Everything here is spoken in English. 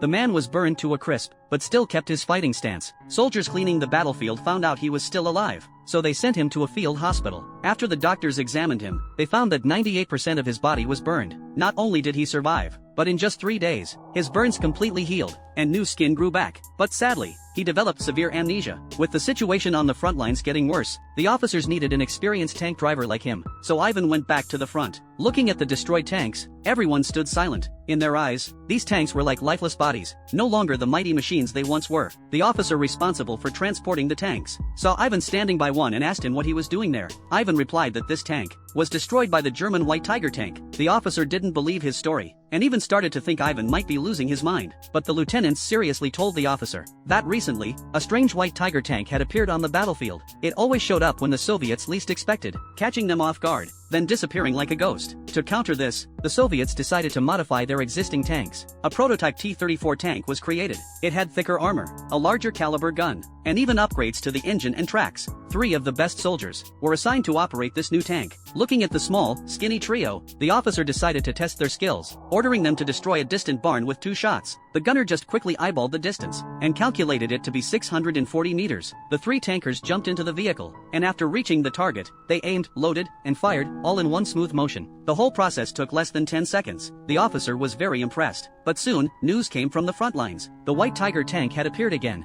The man was burned to a crisp, but still kept his fighting stance. Soldiers cleaning the battlefield found out he was still alive, so they sent him to a field hospital. After the doctors examined him, they found that 98% of his body was burned. Not only did he survive, but in just 3 days, his burns completely healed, and new skin grew back. But sadly, he developed severe amnesia. With the situation on the front lines getting worse, the officers needed an experienced tank driver like him, so Ivan went back to the front. Looking at the destroyed tanks, everyone stood silent. In their eyes, these tanks were like lifeless bodies, no longer the mighty machines they once were. The officer responsible for transporting the tanks saw Ivan standing by one and asked him what he was doing there. Ivan replied that this tank was destroyed by the German White Tiger tank. The officer didn't believe his story, and even started to think Ivan might be losing his mind. But the lieutenants seriously told the officer that recently, a strange White Tiger tank had appeared on the battlefield. It always showed up when the Soviets least expected, catching them off guard, then disappearing like a ghost. To counter this, the Soviets decided to modify their existing tanks. A prototype T-34 tank was created. It had thicker armor, a larger caliber gun, and even upgrades to the engine and tracks. 3 of the best soldiers were assigned to operate this new tank. Looking at the small, skinny trio, the officer decided to test their skills, ordering them to destroy a distant barn with 2 shots. The gunner just quickly eyeballed the distance, and calculated it to be 640 meters. The 3 tankers jumped into the vehicle, and after reaching the target, they aimed, loaded, and fired, all in one smooth motion. The whole process took less than 10 seconds. The officer was very impressed. But soon, news came from the front lines. The White Tiger tank had appeared again.